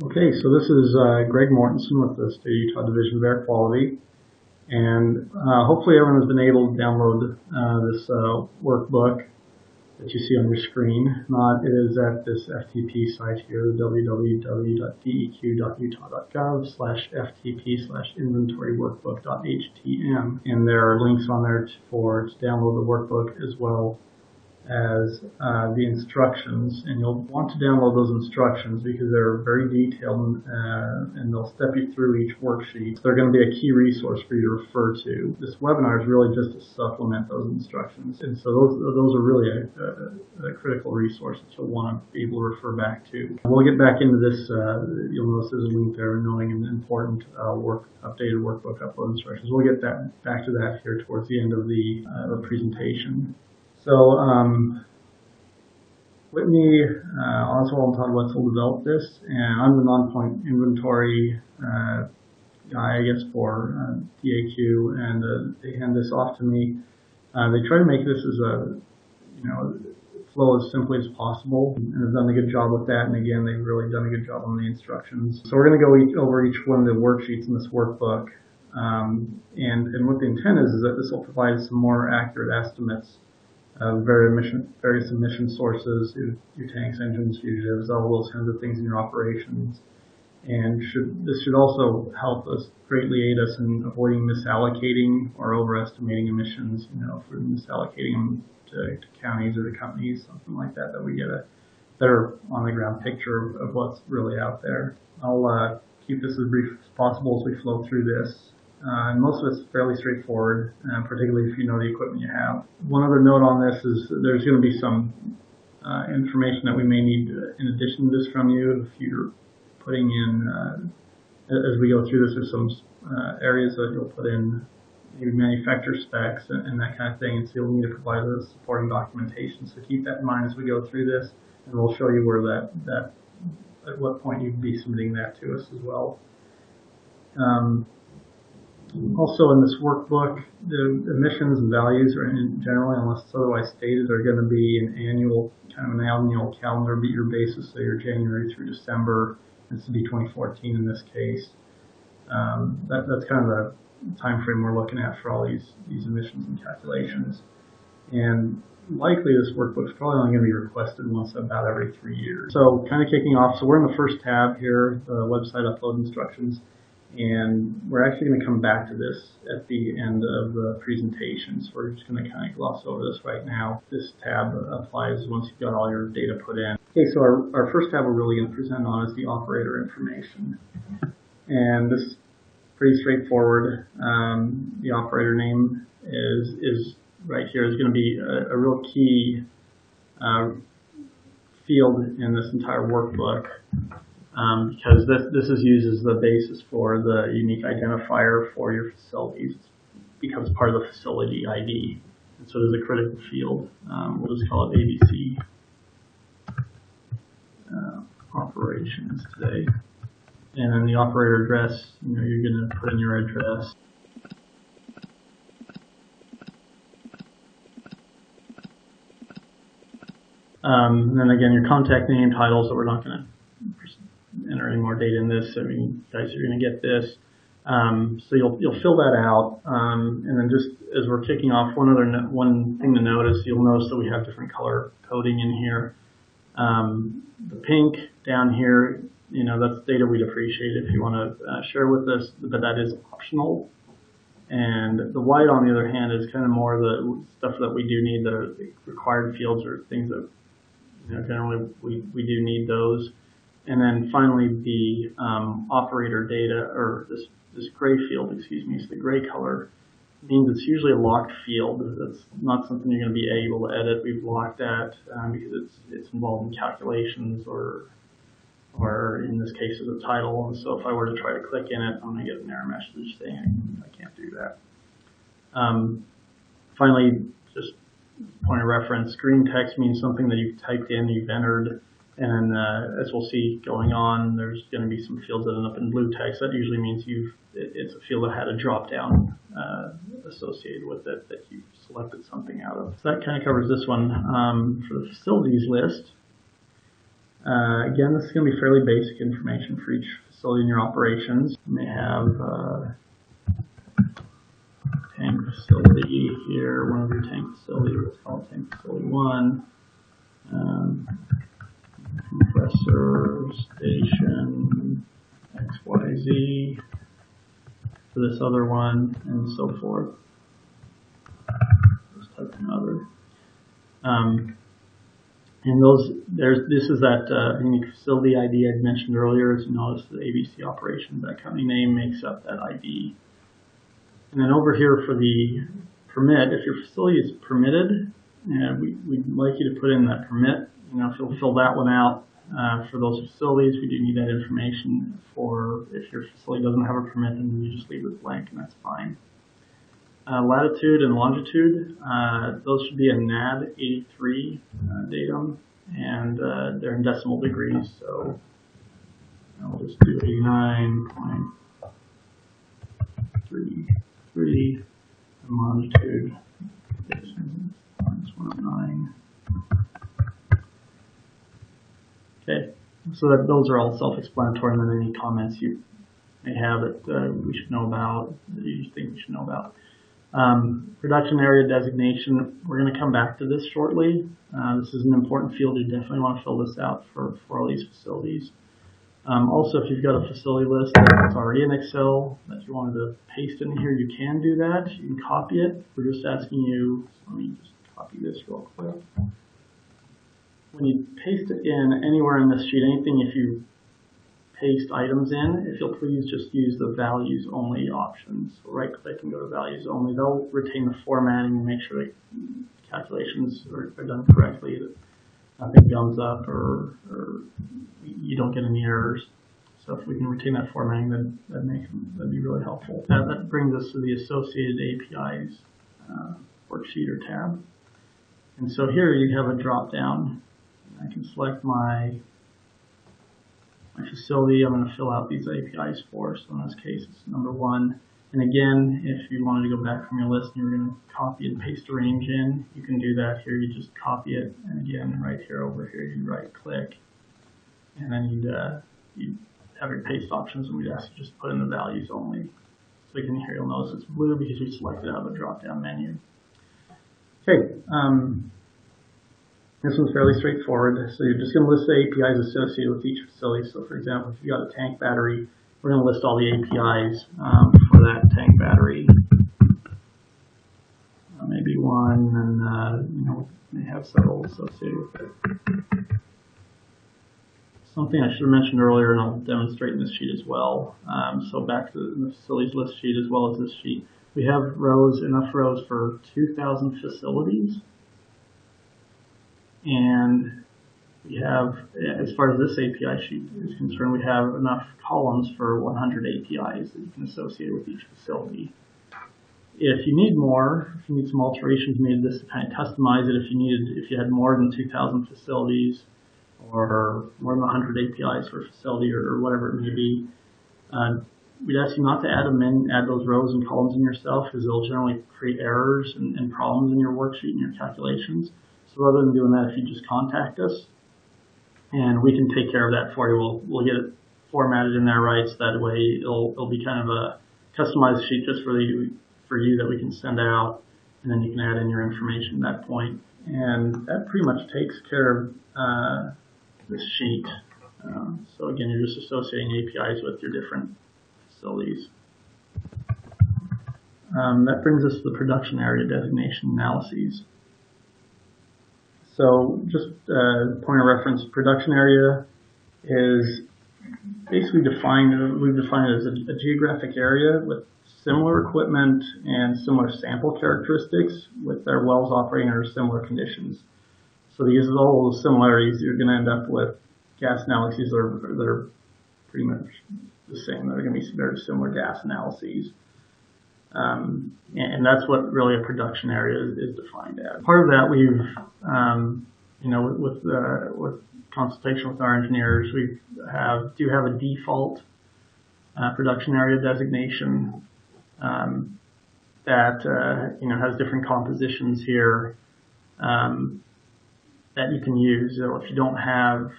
Okay, so this is Greg Mortensen with the State of Utah Division of Air Quality, and hopefully everyone has been able to download this workbook that you see on your screen. If not, it is at this FTP site here, www.deq.utah.gov/ftp/inventoryworkbook.htm, and there are links on there to download the workbook as well as the instructions, and you'll want to download those instructions because they're very detailed and they'll step you through each worksheet. They're going to be a key resource for you to refer to. This webinar is really just to supplement those instructions, and so those are really a critical resource that you'll want to be able to refer back to. We'll get back into this. You'll notice there's a link there knowing an important updated workbook upload instructions. We'll get back to that here towards the end of the presentation. So Whitney Oswald and Todd Wetzel developed this, and I'm the Nonpoint Inventory guy, I guess, for DAQ, and they hand this off to me. They try to make this as flow as simply as possible, and have done a good job with that. And again, they've really done a good job on the instructions. So we're going to go over each one of the worksheets in this workbook, and what the intent is that this will provide some more accurate estimates of various emission sources, your tanks, engines, fugitives, all those kinds of things in your operations. And this should also help us greatly aid us in avoiding misallocating or overestimating emissions, if we're misallocating them to counties or to companies, something like that, that we get a better on-the-ground picture of what's really out there. I'll keep this as brief as possible as we flow through this. And most of it's fairly straightforward, particularly if you know the equipment you have. One other note on this is there's going to be some information that we may need in addition to this from you. If you're putting in, as we go through this, there's some areas that you'll put in maybe manufacturer specs and that kind of thing, and so you'll need to provide the supporting documentation. So keep that in mind as we go through this, and we'll show you where at what point you'd be submitting that to us as well. Also in this workbook, the emissions and values are generally, unless otherwise stated, are going to be an annual calendar year basis, so your January through December. This would be 2014 in this case. That's kind of the time frame we're looking at for all these emissions and calculations. And likely this workbook is probably only going to be requested once about every 3 years. So kind of kicking off, so we're in the first tab here, the website upload instructions. And we're actually going to come back to this at the end of the presentation. So we're just going to kind of gloss over this right now. This tab applies once you've got all your data put in. Okay, so our first tab we're really going to present on is the operator information. And this is pretty straightforward. The operator name is right here is going to be a real key field in this entire workbook. Because this is used as the basis for the unique identifier for your facilities. It becomes part of the facility ID, and so it is a critical field. We'll just call it ABC operations today. And then the operator address, you're going to put in your address. And then again, your contact name, title, so we're not going to enter any more data in this. I mean, you guys are going to get this. So you'll fill that out, and then just as we're kicking off, one thing to notice, you'll notice that we have different color coding in here. The pink down here, that's data we'd appreciate if you want to share with us, but that is optional. And the white, on the other hand, is kind of more the stuff that we do need, the required fields or things that generally we do need those. And then finally, the operator data, or this gray field, excuse me, so the gray color means it's usually a locked field. That's not something you're going to be able to edit. We've locked that because it's involved in calculations or in this case, is a title. And so if I were to try to click in it, I'm going to get an error message saying I can't do that. Finally, just point of reference, green text means something that you've typed in, you've entered. And as we'll see going on, there's going to be some fields that end up in blue text. That usually means it's a field that had a drop down associated with it that you selected something out of. So that kind of covers this one. For the facilities list, Again, this is going to be fairly basic information for each facility in your operations. You may have tank facility here, one of your tank facilities, let's call it tank facility 1. Compressor station XYZ for this other one, and so forth. Just type another. And this is that unique facility ID I mentioned earlier. As you notice, the ABC operations, that company name makes up that ID. And then over here for the permit, if your facility is permitted, we'd like you to put in that permit. If you'll fill that one out for those facilities, we do need that information. For if your facility doesn't have a permit, then you just leave it blank, and that's fine. Latitude and longitude, those should be a NAD 83 datum, and they're in decimal degrees, so I'll just do 89.33, and longitude -109. Okay, so those are all self-explanatory, and then any comments you may have that we should know about, that you think we should know about. Production area designation, we're going to come back to this shortly. This is an important field. You definitely want to fill this out for all these facilities. Also, if you've got a facility list that's already in Excel that you wanted to paste in here, you can do that. You can copy it. We're just asking you, so let me just copy this real quick. When you paste it in anywhere in this sheet, anything, if you paste items in, if you'll please just use the values only options. So right click and go to values only. They'll retain the formatting and make sure that calculations are done correctly, that nothing gums up or you don't get any errors. So if we can retain that formatting, that'd be really helpful. That brings us to the associated APIs worksheet or tab. And so here you have a drop down. I can select my facility I'm going to fill out these APIs for. So in this case, it's number 1. And again, if you wanted to go back from your list and you were going to copy and paste a range in, you can do that here. You just copy it, and again, right here over here, you right click, and then you'd have your paste options, and we'd ask you just put in the values only. So again, here you'll notice it's blue because you selected out of the drop-down menu. Okay. This one's fairly straightforward. So you're just going to list the APIs associated with each facility. So for example, if you've got a tank battery, we're going to list all the APIs for that tank battery. Maybe one, and may have several associated with it. Something I should have mentioned earlier, and I'll demonstrate in this sheet as well. So back to the facilities list sheet as well as this sheet. We have enough rows for 2,000 facilities. And we have, as far as this API sheet is concerned, we have enough columns for 100 APIs that you can associate with each facility. If you need more, if you need some alterations made to this to kind of customize it, if you had more than 2,000 facilities or more than 100 APIs for a facility or whatever it may be, we'd ask you not to add those rows and columns in yourself, because they'll generally create errors and problems in your worksheet and your calculations. So rather than doing that, if you just contact us, and we can take care of that for you. We'll get it formatted in there right, so that way it'll be kind of a customized sheet just for you that we can send out, and then you can add in your information at that point. And that pretty much takes care of this sheet. So again, you're just associating APIs with your different facilities. That brings us to the production area designation analyses. So just point of reference, production area is basically defined, we've defined it as a geographic area with similar equipment and similar sample characteristics with their wells operating under similar conditions. So these are all those similarities, you're going to end up with gas analyses that are pretty much the same. They're going to be very similar gas analyses. And that's what really a production area is defined as. Part of that we've, with consultation with our engineers, we do have a default production area designation that has different compositions here that you can use. So if you don't have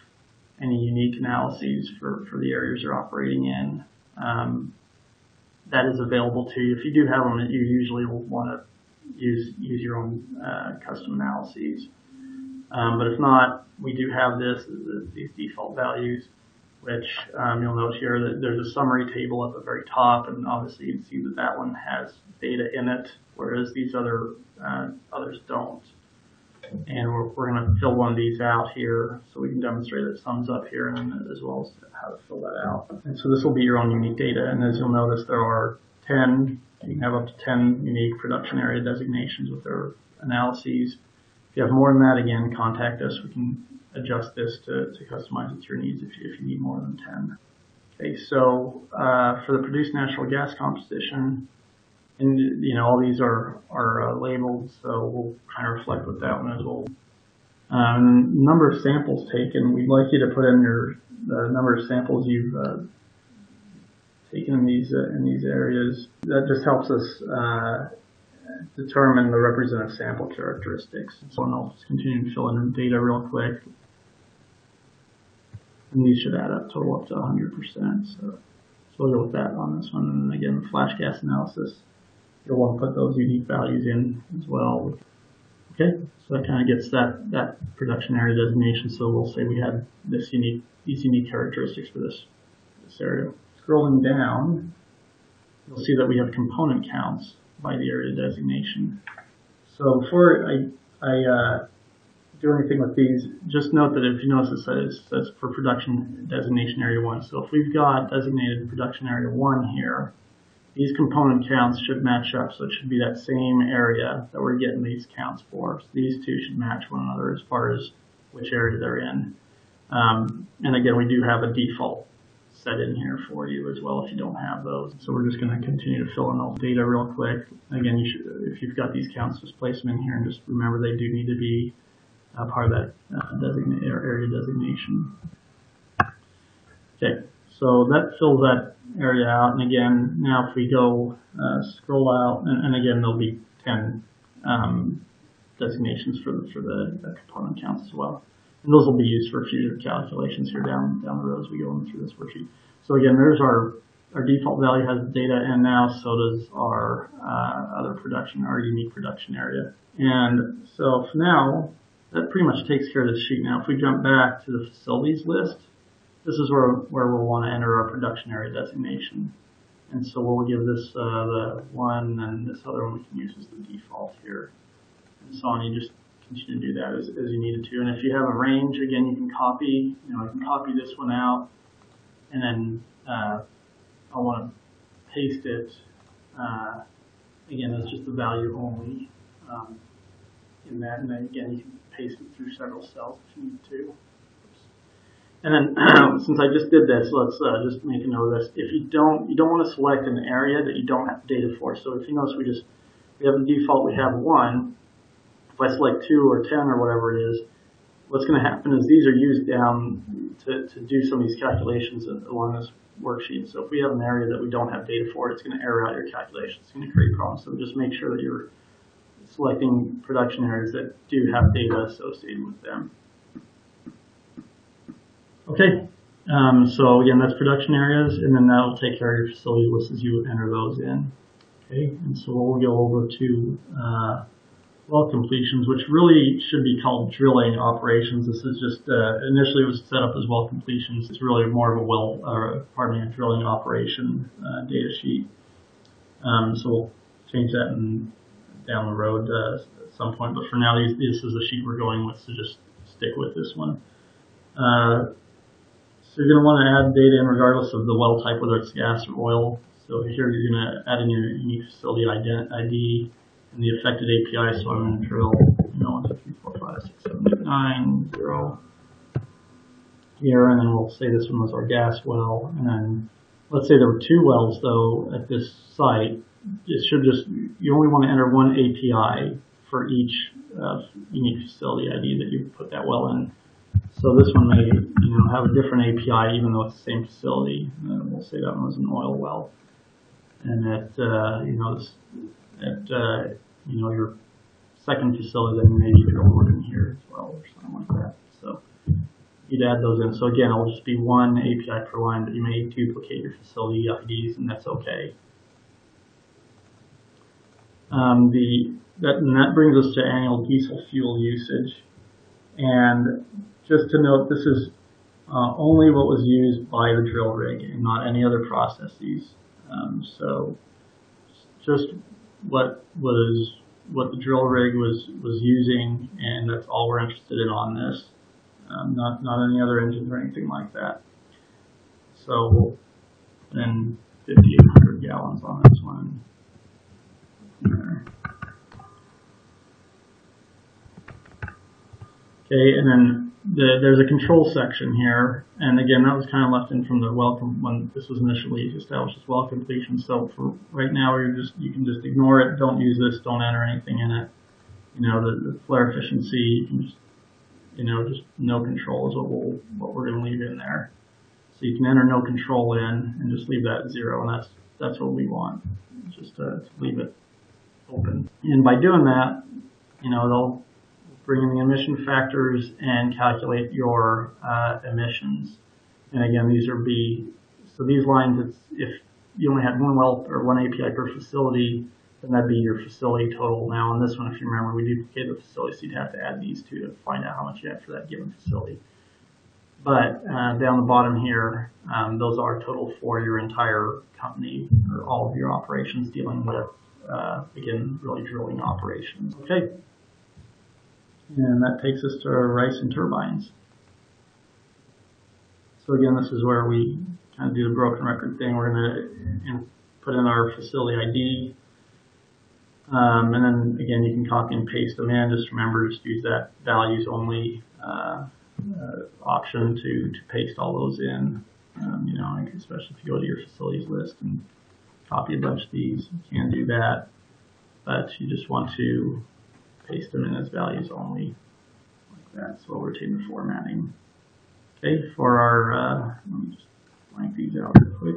any unique analyses for the areas you're operating in. That is available to you. If you do have them, you usually will want to use your own custom analyses. But if not, we do have these default values, which you'll note here that there's a summary table at the very top, and obviously you can see that one has data in it, whereas these others don't. And we're going to fill one of these out here so we can demonstrate that sums up here, and as well as how to fill that out. And so this will be your own unique data, and as you'll notice, there are 10, you can have up to 10 unique production area designations with their analyses. If you have more than that, again, contact us. We can adjust this to customize it to your needs if you need more than 10. Okay, so for the produced natural gas composition, and all these are labeled, so we'll kind of reflect with that one as well. Number of samples taken. We'd like you to put in the number of samples you've taken in these areas. That just helps us determine the representative sample characteristics. So I'll just continue to fill in the data real quick. And these should add up, total up to 100%. So we'll go with that on this one. And again, the flash gas analysis, you'll want to put those unique values in as well. Okay, so that kind of gets that production area designation. So we'll say we had these unique characteristics for this area. Scrolling down, you'll see that we have component counts by the area designation. So before I do anything with these, just note that if you notice it says for production designation area 1. So if we've got designated production area 1 here, these component counts should match up. So it should be that same area that we're getting these counts for. So these two should match one another as far as which area they're in. And again, we do have a default set in here for you as well if you don't have those. So we're just going to continue to fill in all the data real quick. Again, if you've got these counts, just place them in here and just remember they do need to be part of that area designation. Okay, so that fills that area out. And again, now if we go scroll out, and again there'll be 10 designations for the component counts as well. And those will be used for future calculations here down the road as we go through this worksheet. So again, there's our default value has the data, and now so does our our unique production area. And so for now, that pretty much takes care of this sheet. Now, if we jump back to the facilities list, this is where we'll want to enter our production area designation. And so we'll give this the one, and this other one we can use as the default here, and so on. You just continue to do that as you needed to. And if you have a range, again, you can copy. I can copy this one out, and then I'll want to paste it. Again, that's just the value only in that. And then again, you can paste it through several cells if you need to. And then since I just did this, let's just make a note of this. If you don't want to select an area that you don't have data for. So if you notice, we have the default, we have 1. If I select 2 or 10 or whatever it is, what's going to happen is these are used down to do some of these calculations along this worksheet. So if we have an area that we don't have data for, it's going to error out your calculations. It's going to create problems. So just make sure that you're selecting production areas that do have data associated with them. Okay, so again, that's production areas, and then that'll take care of your facility list as you enter those in. Okay, and so we'll go over to well completions, which really should be called drilling operations. This is just initially it was set up as well completions. It's really more of a drilling operation data sheet. So we'll change that down the road at some point. But for now, this is the sheet we're going with, so just stick with this one. So you're going to want to add data in regardless of the well type, whether it's gas or oil. So here you're going to add in your unique facility ID and the affected API. So I'm going to drill 1, 2, 3, 4, 5, 6, 7, 8, 9, 0 here, and then we'll say this one was our gas well. And then let's say there were 2 wells though at this site. It should you only want to enter 1 API for each unique facility ID that you put that well in. So this one may have a different API even though it's the same facility. We'll say that one was an oil well, and that your second facility, then maybe drill one in here as well or something like that. So you'd to add those in. So again, it'll just be one API per line, but you may duplicate your facility IDs, and that's okay. That brings us to annual diesel fuel usage. And just to note, this is only what was used by the drill rig and not any other processes. So just what the drill rig was using, and that's all we're interested in on this. Not any other engines or anything like that. So then 5,800 gallons on this one. There. Okay, and then there's a control section here, and again, that was kind of left in from the welcome when this was initially established as well completion. So for right now, you can just ignore it. Don't use this. Don't enter anything in it. You know, the flare efficiency, you can just, you know, just no control is what we're going to leave in there. So you can enter no control in and just leave that at 0, and that's what we want, just to leave it open. And by doing that, you know, they'll bring in the emission factors and calculate your emissions. And again, these are so these lines, if you only had one well or one API per facility, then that'd be your facility total. Now on this one, if you remember, we duplicated the facility, so you'd have to add these two to find out how much you had for that given facility. But down the bottom here, those are total for your entire company or all of your operations dealing with, again, really drilling operations. Okay. And that takes us to rice and turbines. So again, this is where we kind of do the broken record thing. We're going to put in our facility ID. And then again, you can copy and paste them in. Just remember, just use that values only option to paste all those in. You know, especially if you go to your facilities list and copy a bunch of these, you can do that. But you just want to paste them in as values only, like that. So we'll retain the formatting. Okay, for our, let me just blank these out real quick.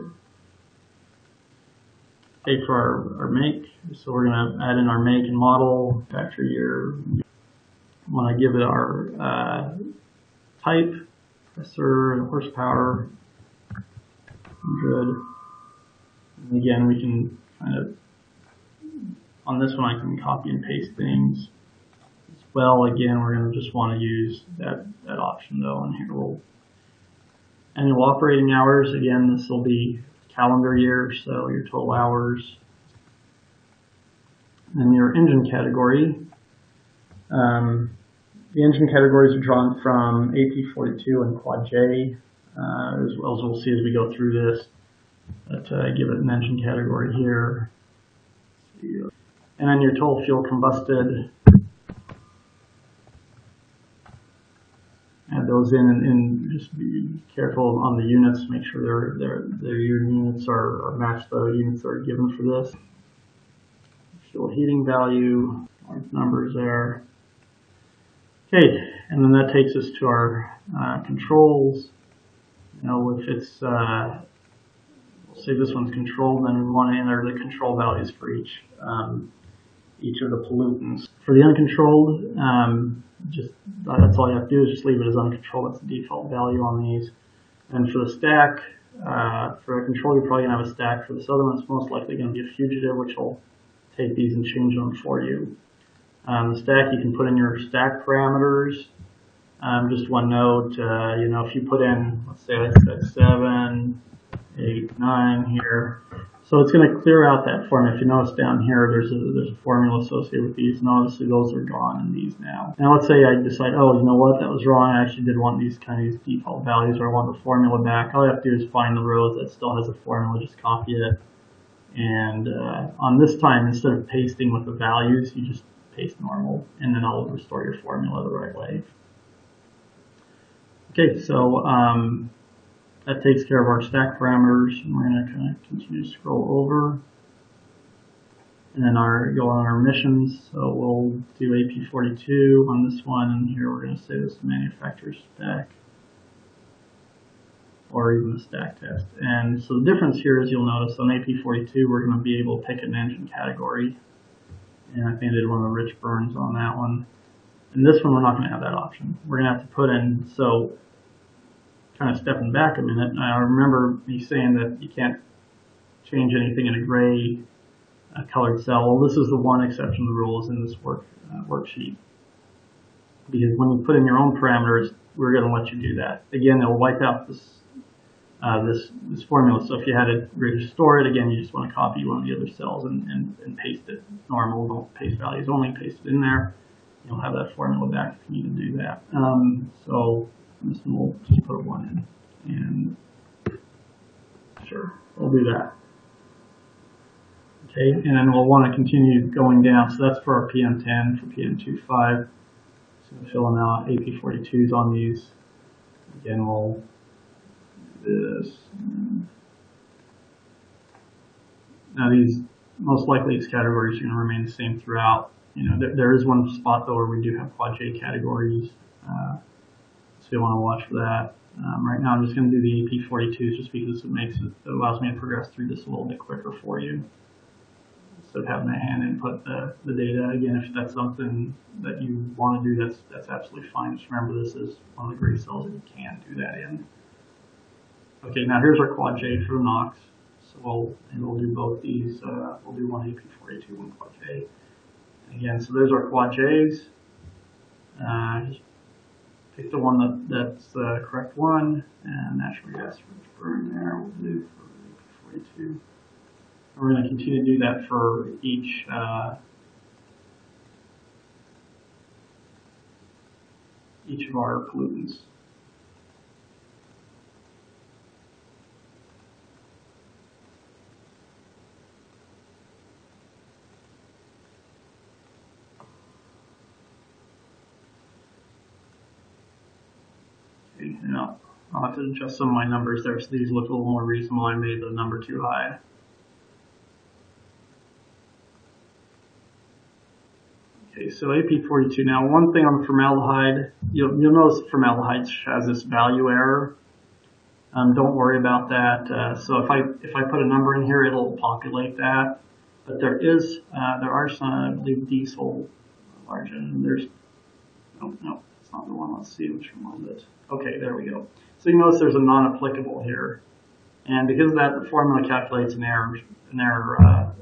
Okay, for our make, so we're going to add in our make and model, factory year. We want to give it our type, compressor, horsepower, 100. And again, we can kind of, on this one I can copy and paste things as well. Again, we're going to just want to use that option though, and here we'll annual operating hours. Again, this will be calendar year, so your total hours. And your engine category. The engine categories are drawn from AP42 and Quad J, as well as we'll see as we go through this. But give it an engine category here. And then your total fuel combusted. Add those in, and just be careful on the units. Make sure your units are matched the units that are given for this. Fuel heating value, large numbers there. Okay, and then that takes us to our controls. You know, if it's we'll say this one's controlled, then we want to enter the control values for each of the pollutants. For the uncontrolled, that's all you have to do is just leave it as uncontrolled. That's the default value on these. And for the stack, for a control, you're probably going to have a stack. For this other one, it's most likely going to be a fugitive, which will take these and change them for you. The stack, you can put in your stack parameters. Just one note, you know, if you put in, let's say I said 7, 8, 9 here. So it's going to clear out that form. If you notice down here, there's a formula associated with these, and obviously those are gone in these now. Now let's say I decide, oh, you know what, that was wrong. I actually did want these default values, or I want the formula back. All I have to do is find the rows that still has a formula, just copy it. And on this time, instead of pasting with the values, you just paste normal, and then I'll restore your formula the right way. Okay, so that takes care of our stack parameters, and we're going to kind of continue to scroll over. And then go on our emissions. So we'll do AP42 on this one, and here we're going to say this is manufacturer's spec, or even the stack test. And so the difference here is, you'll notice on AP42 we're going to be able to pick an engine category. And I think I did one of the rich burns on that one. And this one we're not going to have that option. We're going to have to put in, so kind of stepping back a minute, I remember me saying that you can't change anything in a gray colored cell. Well, this is the one exception to the rules in this worksheet. Because when you put in your own parameters, we're going to let you do that. Again, it'll wipe out this this formula. So if you had to restore it, again, you just want to copy one of the other cells and paste it normal. Don't paste values only, paste it in there. You'll have that formula back if you need to do that. So this one we'll just put a 1 in. And sure, we'll do that. Okay, and then we'll want to continue going down. So that's for our PM10, for PM25. So filling out AP42s on these. Again, we'll do this. Now these, most likely these categories are going to remain the same throughout. You know, there is one spot though where we do have quad J categories. So you want to watch for that. Right now I'm just going to do the AP42s just because it allows me to progress through this a little bit quicker for you. Instead of having to hand input the data. Again, if that's something that you want to do, that's absolutely fine. Just remember this is one of the gray cells that you can do that in. Okay, now here's our quad J for the Knox. So we'll do both these. We'll do one AP42, one quad J. Again, so there's our quad J's. Pick the one that's the correct one, and natural gas burn there we'll do for AP42. We're going to continue to do that for each of our pollutants. Okay, now I'll have to adjust some of my numbers there so these look a little more reasonable. I made the number too high. Okay, so AP42. Now, one thing on formaldehyde, you'll notice formaldehyde has this value error. Don't worry about that. So if I put a number in here, it'll populate that. But there are some, I believe, diesel margin. No, it's not the one. Let's see which one was it. Okay, there we go. So you notice there's a non-applicable here, and because of that, the formula calculates an error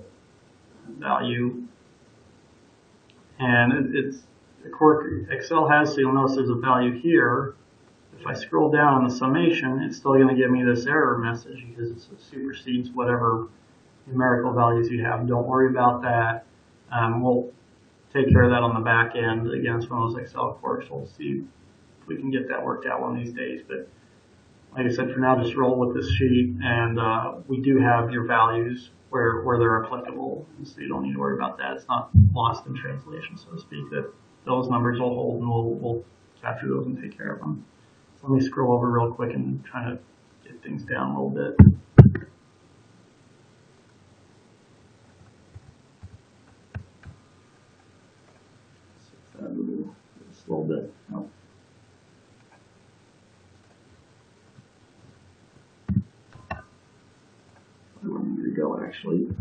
value. And it's the quirk Excel has, so you'll notice there's a value here. If I scroll down on the summation, it's still going to give me this error message because it supersedes whatever numerical values you have. Don't worry about that. We'll take care of that on the back end. Again, it's one of those Excel quirks. We'll see if we can get that worked out one of these days. But like I said, for now, just roll with this sheet, and we do have your values where they're applicable, so you don't need to worry about that. It's not lost in translation, so to speak. That those numbers will hold, and we'll capture those and take care of them. So let me scroll over real quick and try to get things down a little bit. Just a little bit. Oh. Where we go, actually.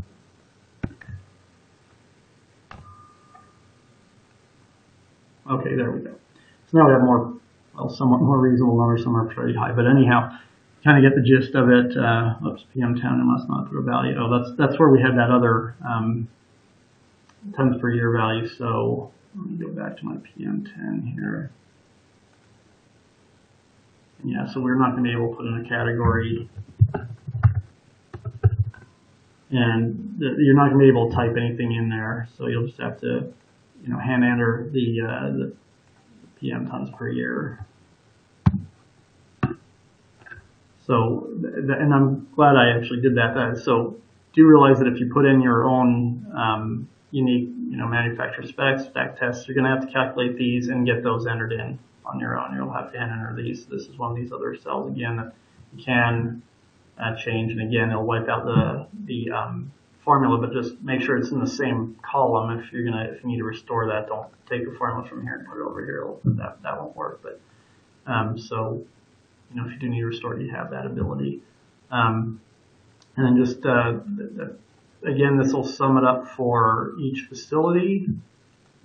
Okay, there we go. So now we have more, well, somewhat more reasonable numbers. Some are pretty high, but anyhow, kind of get the gist of it. Oops, PM10, I must not put a value. Oh, that's where we had that other tons per year value. So let me go back to my PM10 here. And yeah, so we're not going to be able to put in a category. And you're not going to be able to type anything in there, so you'll just have to, hand enter the PM tons per year. So, and I'm glad I actually did that. So, do realize that if you put in your own unique, manufacturer specs, spec tests, you're going to have to calculate these and get those entered in on your own. You'll have to enter these. This is one of these other cells again that you can change, and again, it'll wipe out the formula, but just make sure it's in the same column. If you need to restore that, don't take the formula from here and put it over here. That won't work. But so, if you do need to restore it, you have that ability. And then just again, this will sum it up for each facility,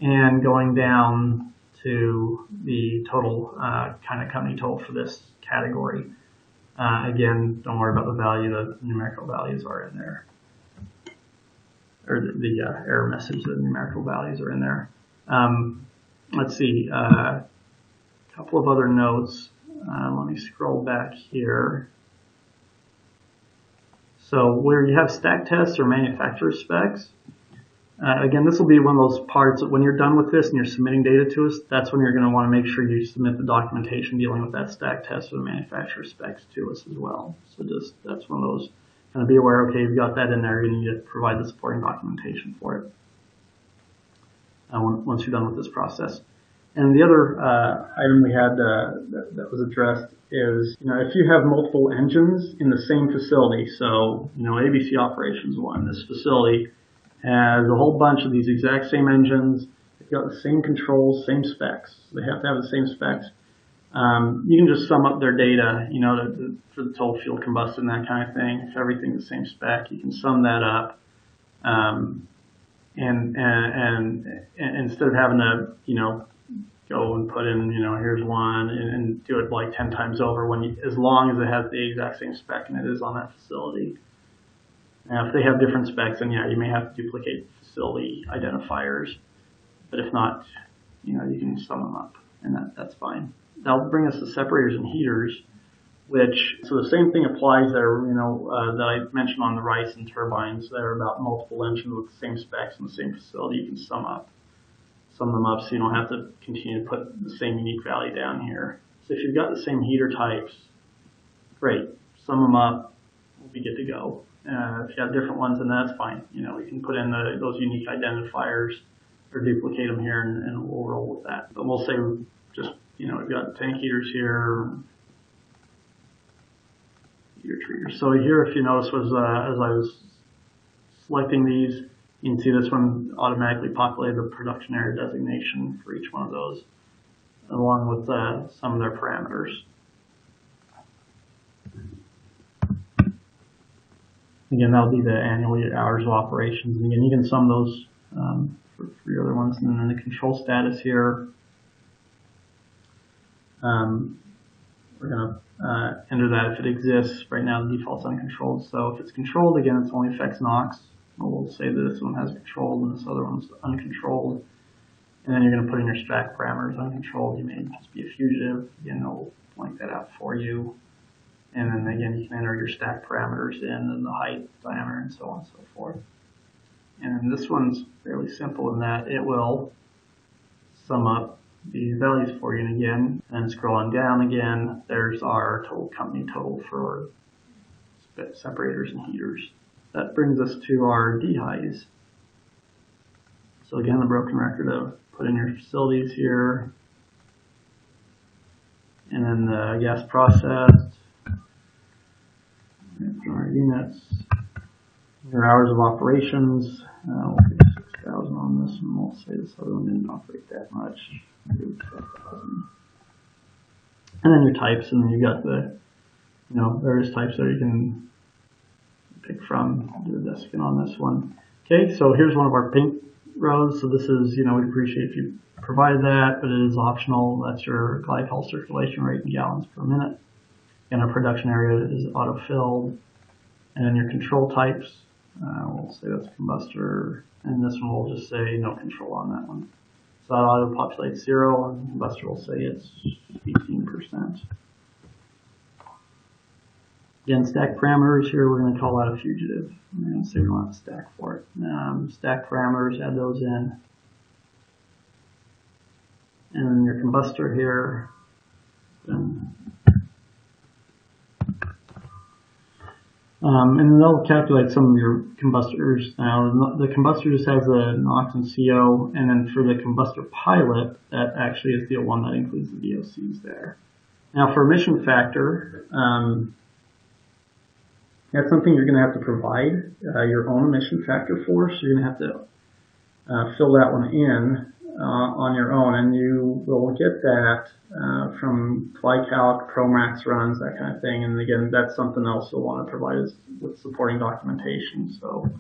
and going down to the total kind of company total for this category. Again, don't worry about the value. The numerical values are in there, or the error message. The numerical values are in there. Let's see. A couple of other notes. Let me scroll back here. So where you have stack tests or manufacturer specs, again, this will be one of those parts that when you're done with this and you're submitting data to us, that's when you're going to want to make sure you submit the documentation dealing with that stack test or the manufacturer specs to us as well. So just that's one of those, kind of be aware, okay, you've got that in there, you need to provide the supporting documentation for it once you're done with this process. And the other item we had that was addressed is, if you have multiple engines in the same facility, so, ABC Operations 1, this facility has a whole bunch of these exact same engines, they've got the same controls, same specs, they have to have the same specs. You can just sum up their data, for the total fuel combustion, that kind of thing. If everything's the same spec, you can sum that up. And instead of having to, go and put in, here's one and do it like 10 times over as long as it has the exact same spec and it is on that facility. Now, if they have different specs, then yeah, you may have to duplicate facility identifiers. But if not, you can sum them up and that's fine. That'll bring us to separators and heaters, so the same thing applies there, that I mentioned on the RICE and turbines. They're about multiple engines with the same specs in the same facility. You can sum them up so you don't have to continue to put the same unique value down here. So if you've got the same heater types, great, sum them up, we'll be good to go. If you have different ones, then that's fine. We can put in those unique identifiers or duplicate them here and we'll roll with that. But we'll say just, we've got tank heaters here, heater treaters. So here, if you notice, as I was selecting these, you can see this one automatically populated the production area designation for each one of those, along with some of their parameters. Again, that'll be the annual hours of operations. And again, you can sum those for your other ones. And then the control status here, we're going to enter that if it exists. Right now, the default's uncontrolled. So if it's controlled, again, it only affects NOx. We'll say that this one has controlled and this other one's uncontrolled. And then you're going to put in your stack parameters. Uncontrolled, you may just be a fugitive. Again, it'll blank that out for you. And then again, you can enter your stack parameters in and the height, diameter, and so on and so forth. And this one's fairly simple in that it will sum up these values for you. And again, and scroll on down again, there's our total company total for separators and heaters. That brings us to our dehighs. So again, the broken record of put in your facilities here, and then the gas processed, our units, your hours of operations. We'll do 6,000 on this one. We'll say this other one didn't operate that much. Do 12,000. And then your types, and then you got the various types that you can pick from. I'll do a desiccant on this one. Okay, so here's one of our pink rows. So this is, we'd appreciate if you provide that, but it is optional. That's your glycol circulation rate in gallons per minute. And our production area is auto-filled. And then your control types, we'll say that's combustor. And this one we'll just say no control on that one. So that auto-populates 0, and combustor will say it's 18%. Again, stack parameters here, we're going to call that a fugitive. We're going to say we want a stack for it. Stack parameters, add those in. And then your combustor here. And then they'll calculate some of your combustors. Now, the combustor just has the NOx and CO, and then for the combustor pilot, that actually is the one that includes the VOCs there. Now, for emission factor, that's something you're going to have to provide your own emission factor for. So you're going to have to fill that one in on your own, and you will get that from FlyCalc, ProMax runs, that kind of thing. And again, that's something else you'll want to provide us with supporting documentation. So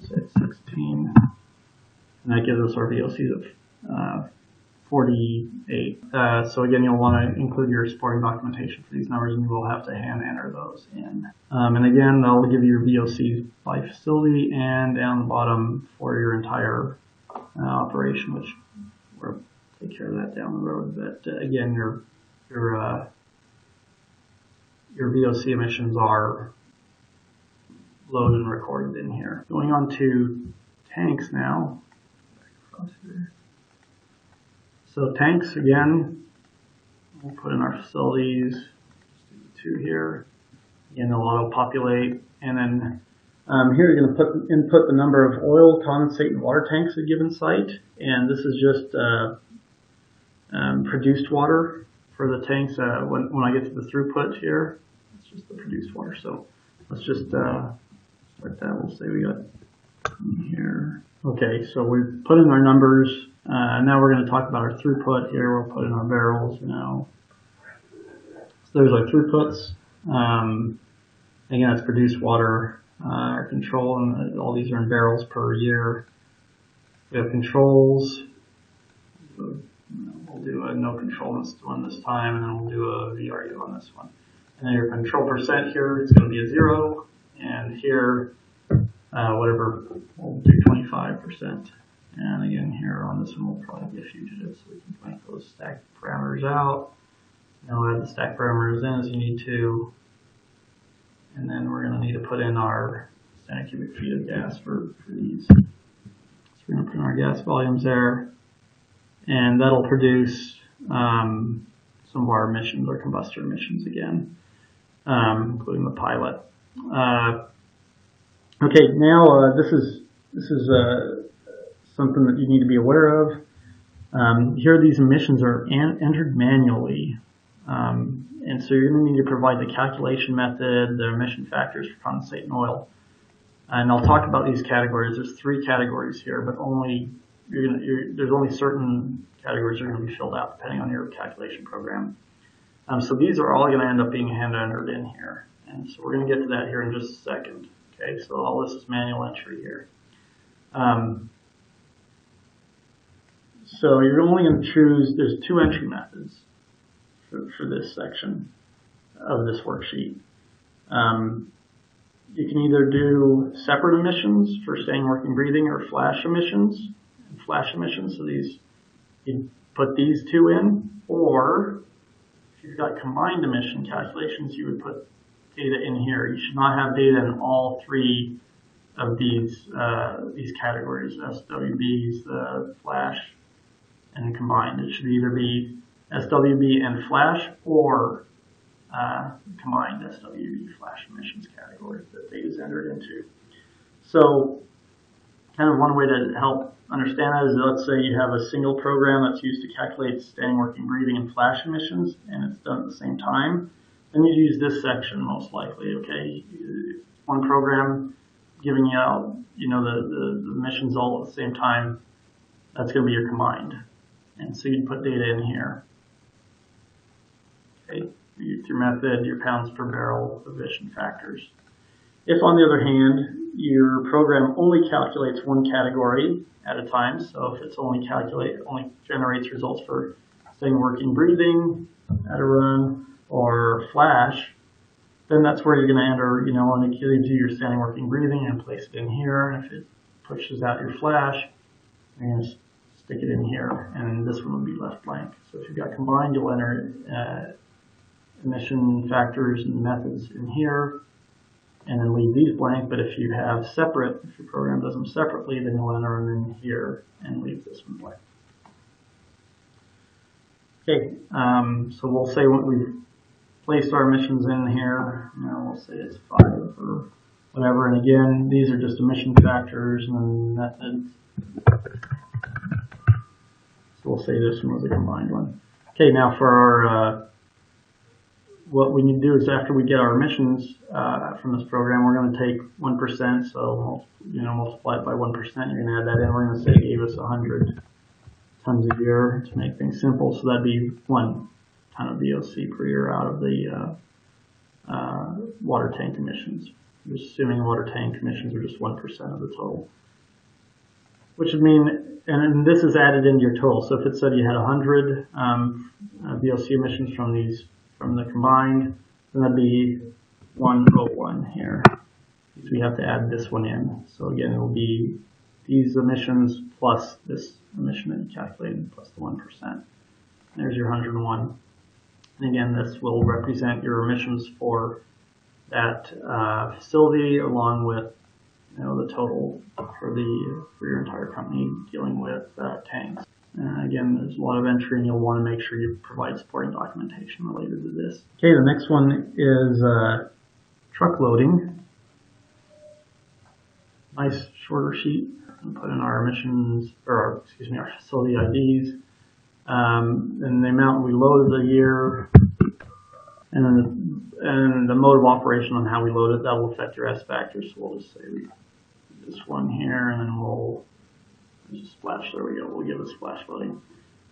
say it's 16, and that gives us our VOCs of 48. So again, you'll want to include your supporting documentation for these numbers, and you will have to hand enter those in. And again, that'll give you your VOCs by facility and down the bottom for your entire operation, which we'll take care of that down the road. But again, your VOC emissions are loaded and recorded in here. Going on to tanks now. Back across here. So tanks, again, we'll put in our facilities, just do 2 here. Again, they'll auto-populate. And then here you're going to input the number of oil, condensate, and water tanks at a given site. And this is just produced water for the tanks. When I get to the throughput here, it's just the produced water. So let's just start that. We'll say we got here. Okay, so we've put in our numbers. Now we're going to talk about our throughput here. We'll put in our barrels now. So there's our throughputs. Again, that's produced water, our control, and all these are in barrels per year. We have controls. We'll do a no control one this time, and then we'll do a VRU on this one. And then your control percent here, it's going to be a 0. And here, whatever, we'll do 25%. And again, here on this one, we'll probably be a fugitive, so we can blank those stack parameters out. Now add the stack parameters in as you need to. And then we're going to need to put in our standard cubic feet of gas for these. So we're going to put in our gas volumes there. And that'll produce some of our emissions, our combustor emissions again, including the pilot. Okay, now this is something that you need to be aware of. Here these emissions are entered manually, and so you're going to need to provide the calculation method, the emission factors for condensate and oil. And I'll talk about these categories. There's 3 categories here, but there's only certain categories that are going to be filled out depending on your calculation program. So these are all going to end up being hand entered in here, and so we're going to get to that here in just a second. Okay, so all this is manual entry here. So you're only going to choose, there's 2 entry methods for this section of this worksheet. You can either do separate emissions for staying, working, breathing, or flash emissions. So these, you put these 2 in, or if you've got combined emission calculations, you would put data in here. You should not have data in all 3 of these categories, SWBs, the flash, and combined. It should either be SWB and flash or combined SWB flash emissions category that data is entered into. So kind of one way to help understand that is, let's say you have a single program that's used to calculate standing, working, breathing, and flash emissions, and it's done at the same time. Then you use this section most likely. Okay, one program giving you out, the emissions all at the same time. That's going to be your combined, and so you put data in here. Okay, your method, your pounds per barrel emission factors. If, on the other hand, your program only calculates one category at a time, so if it's only generates results for staying, working, breathing at a run, or flash, then that's where you're going to enter, and it gives you your standing, working, breathing, and place it in here. And if it pushes out your flash, you're going to stick it in here, and this one will be left blank. So if you've got combined, you'll enter emission factors and methods in here, and then leave these blank. But if you have separate, if your program does them separately, then you'll enter them in here and leave this one blank. Okay, so we'll say what we've placed our emissions in here. We'll say it's 5 or whatever. And again, these are just emission factors and methods. So we'll say this one was a combined one. Okay, now for our what we need to do is, after we get our emissions from this program, we're going to take 1%. So multiply it by 1%. You're going to add that in. We're going to say it gave us 100 tons a year to make things simple. So that'd be 1 ton of VOC per year out of the water tank emissions. Just assuming water tank emissions are just 1% of the total. which would mean, and this is added into your total. So if it said you had 100 VOC emissions from the combined, then that'd be 101 here. So we have to add this one in. So again, it will be these emissions plus this emission that you calculated plus the 1%. There's your 101. And again, this will represent your emissions for that facility, along with the total for your entire company dealing with tanks. Again, there's a lot of entry, and you'll want to make sure you provide supporting documentation related to this. Okay, the next one is truck loading. Nice shorter sheet. And put in our emissions, or excuse me, our facility IDs, and the amount we loaded the year, and then the mode of operation on how we load it. That will affect your S factors. So we'll just say this one here, and then we'll just splash. There we go. We'll give it splash loading.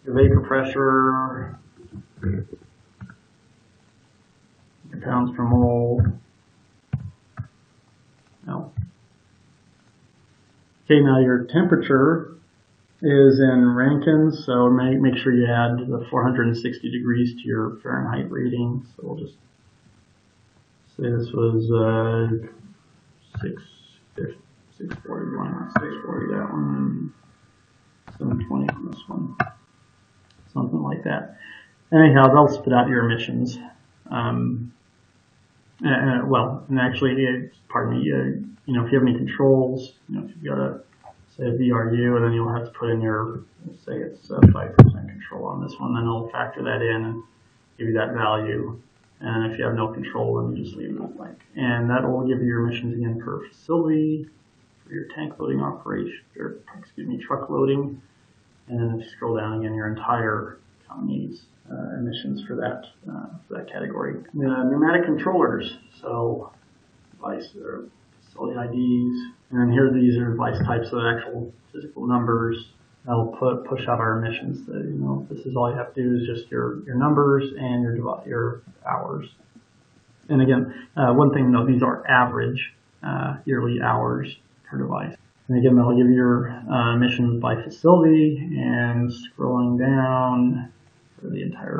Your vapor pressure, your pounds per mole. No. Okay, now your temperature is in Rankins, so make sure you add the 460 degrees to your Fahrenheit reading. So we'll just say this was 640, 640 that one, and 720 on this one, something like that. Anyhow, that'll spit out your emissions. Well, and actually, pardon me, if you have any controls, if you've got a, say, a VRU, and then you'll have to put in your, say it's 5% control on this one, then it'll factor that in and give you that value. And if you have no control, then you just leave it blank. And that will give you your emissions again per facility, for your tank loading operation, or truck loading. And then if you scroll down again, your entire company's emissions for that category. Pneumatic controllers, so device or facility IDs, and then here these are device types, so the actual physical numbers. That'll push out our emissions. This is all you have to do is just your numbers and your hours. And again, one thing though, these are average yearly hours per device. And again, that'll give you your emissions by facility, and scrolling down for the entire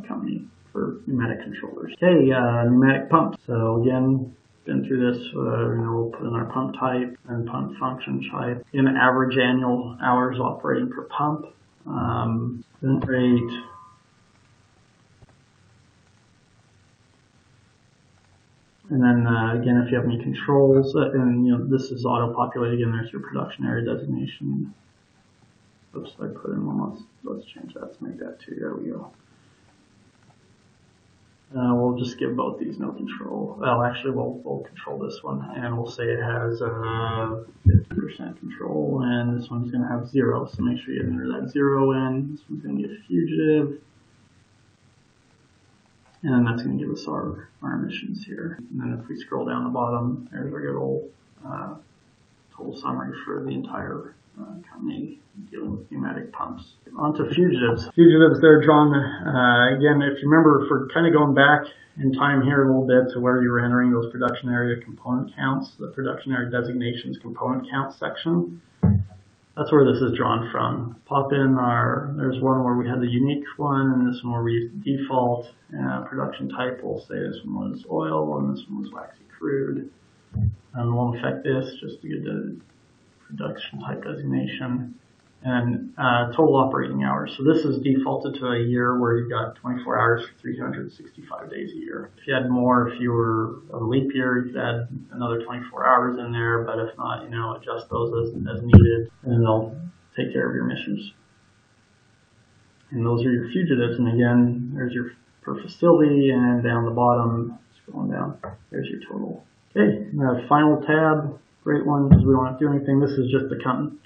company for pneumatic controllers. Okay, pneumatic pumps. So again, been through this. We'll put in our pump type and pump function type. In average annual hours operating per pump, vent rate, and then again, if you have any controls, and this is auto-populated. Again, there's your production area designation. Oops, I put in one. Let's change that. Let's make that 2. There we go. We'll just give both these no control. Well, actually, we'll control this one, and we'll say it has 50% control, and this one's going to have 0. So make sure you enter that 0 in. This one's going to be a fugitive, and then that's going to give us our emissions here. And then if we scroll down the bottom, there's our good old total summary for the entire company dealing with pneumatic pumps. On to fugitives. Fugitives, they're drawn, again, if you remember, for kind of going back in time here a little bit to where you were entering those production area component counts, the production area designations component count section. That's where this is drawn from. Pop in there's one where we had the unique one, and this one where we used the default production type. We'll say this one was oil, and this one was waxy crude. And we'll affect this just to get the production type designation, and total operating hours. So this is defaulted to a year where you've got 24 hours for 365 days a year. If you had more, if you were a leap year, you could add another 24 hours in there, but if not, adjust those as needed, and they'll take care of your emissions. And those are your fugitives, and again, there's your per facility, and down the bottom, scrolling down, there's your total. Okay, now final tab. Great one, because we don't have to do anything. This is just the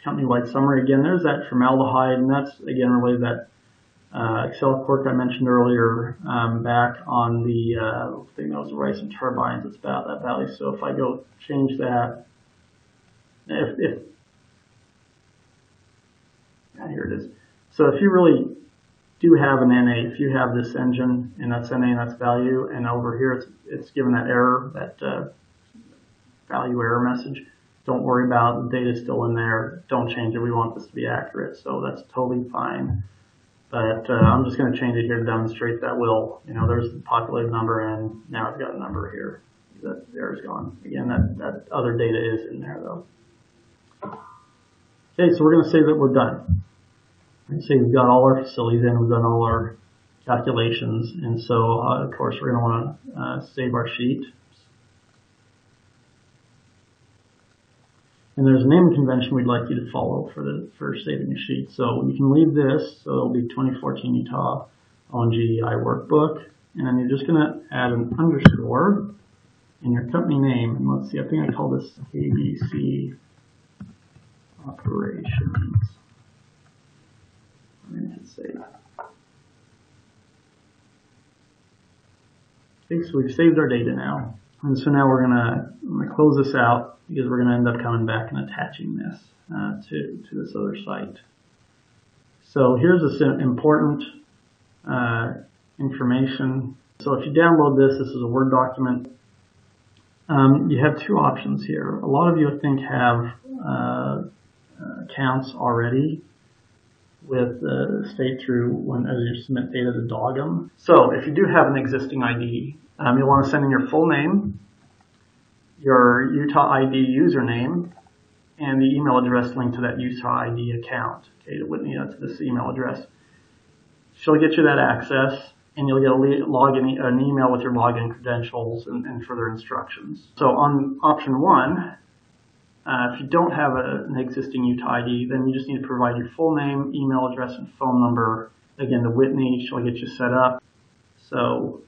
company-wide summary. Again, there's that formaldehyde, and that's, again, related to that Excel quirk I mentioned earlier back on the thing that was the rice and turbines. It's about that value. So if I go change that, yeah, here it is. So if you really do have an NA, if you have this engine, and that's NA and that's value, and over here it's given that error, that value error message, Don't worry about it. The data's still in there. Don't change it. We want this to be accurate. So that's totally fine. But I'm just going to change it here to demonstrate that there's the populated number, and now I've got a number here. That error's gone. Again, that other data is in there though. Okay, so we're going to say that we're done. So we've got all our facilities in, we've done all our calculations, and so of course we're going to want to save our sheet. And there's a naming convention we'd like you to follow for saving your sheet. So you can leave this, so it'll be 2014 Utah ONGEI workbook, and then you're just going to add an underscore in your company name. And let's see, I think I call this ABC Operations. I'm going to hit save. Okay, so we've saved our data now. And so now I'm going to close this out, because we're going to end up coming back and attaching this to this other site. So here's this important information. So if you download this is a Word document. You have two options here. A lot of you, I think, have accounts already with the state through as you submit data to DOGM. So if you do have an existing ID, you'll want to send in your full name, your Utah ID username, and the email address linked to that Utah ID account. Okay, to Whitney, to this email address. She'll get you that access, and you'll get an email with your login credentials and further instructions. So on option one, if you don't have an existing Utah ID, then you just need to provide your full name, email address, and phone number. Again, to Whitney, she'll get you set up. So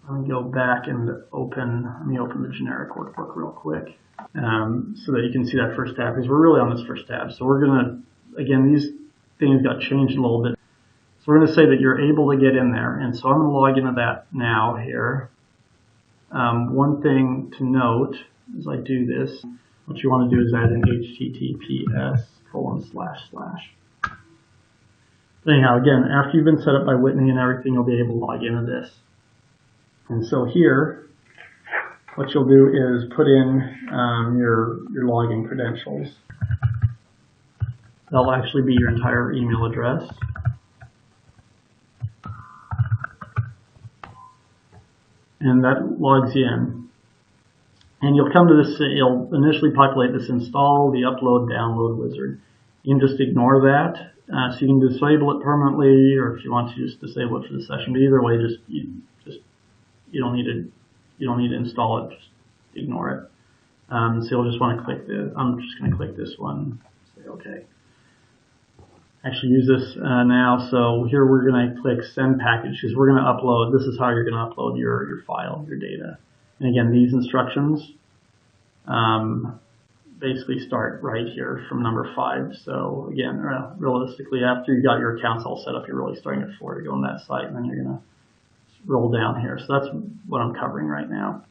let me go back and open the generic workbook real quick, so that you can see that first tab, because we're really on this first tab. So we're going to, again, these things got changed a little bit. So we're going to say that you're able to get in there. And so I'm going to log into that now here. One thing to note as I do this, what you want to do is add an HTTPS://. Anyhow, again, after you've been set up by Whitney and everything, you'll be able to log into this. And so here, what you'll do is put in your login credentials. That'll actually be your entire email address. And that logs you in. And you'll come to this, you'll initially populate this install the upload download wizard. You can just ignore that. So you can disable it permanently, or if you want to just disable it for the session. But either way, you don't need to install it, just ignore it. So you'll just want to click I'm just going to click this one, say OK. Actually use this now. So here we're going to click send package, because we're going to upload, this is how you're going to upload your file, your data. And again, these instructions basically start right here from number 5. So again, realistically, after you got your accounts all set up, you're really starting at 4 to go on that site, and then you're going to roll down here. So that's what I'm covering right now.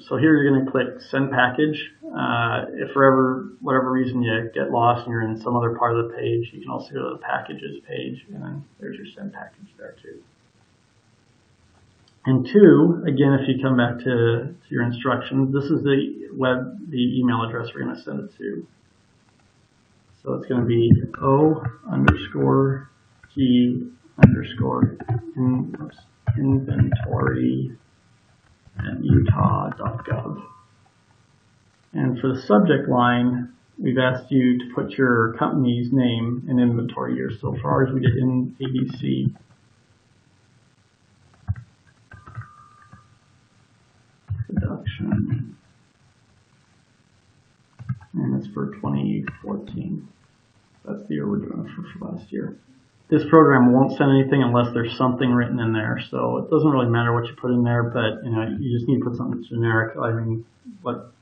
So here you're going to click send package. If for whatever reason you get lost and you're in some other part of the page, you can also go to the packages page, and then there's your send package there too. And 2, again, if you come back to your instructions, this is the email address we're going to send it to. So it's going to be O_T_inventory@utah.gov. And for the subject line, we've asked you to put your company's name and inventory year. So for ours, we did in ABC. Production. And it's for 2014. That's the year we're doing it for last year. This program won't send anything unless there's something written in there. So it doesn't really matter what you put in there, but you just need to put something generic. I mean, what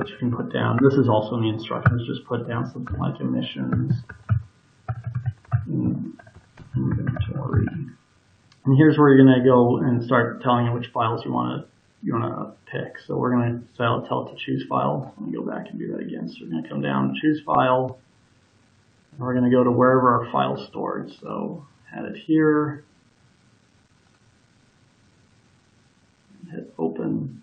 you can put down. This is also in the instructions. Just put down something like emissions inventory. And here's where you're going to go and start telling it which files you want to pick. So we're going to tell it to choose file. Let me go back and do that again. So we're going to come down to choose file. And we're going to go to wherever our file is stored. So add it here. Hit open.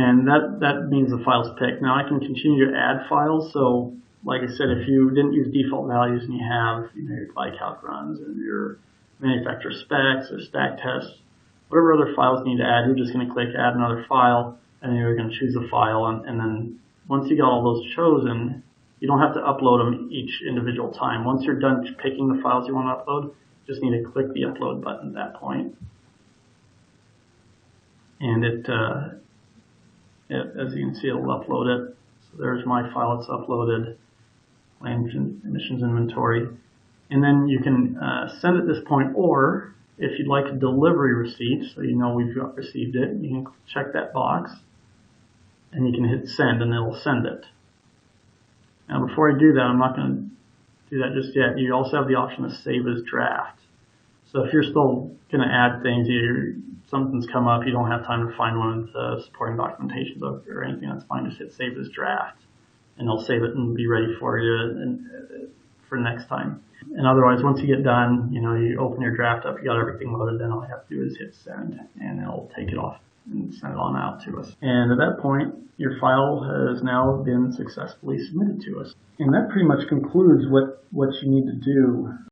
And that means the file's picked. Now I can continue to add files. So like I said, if you didn't use default values and you have your glycalc runs and your manufacturer specs or stack tests, whatever other files you need to add, you're just going to click add another file, and then you're going to choose a file. And then once you got all those chosen, you don't have to upload them each individual time. Once you're done picking the files you want to upload, you just need to click the upload button at that point. And as you can see, it'll upload it. So there's my file, it's uploaded, land emissions inventory. And then you can send at this point, or if you'd like a delivery receipt, so you know we've received it, you can check that box, and you can hit send, and it'll send it. Now before I do that, I'm not going to do that just yet. You also have the option to save as draft. So if you're still going to add things, something's come up, you don't have time to find one of the supporting documentations or anything, that's fine. Just hit save as draft, and it'll save it and be ready for you for next time. And otherwise, once you get done, you open your draft up, you got everything loaded, then all you have to do is hit send, and it'll take it off and send it on out to us. And at that point, your file has now been successfully submitted to us. And that pretty much concludes what you need to do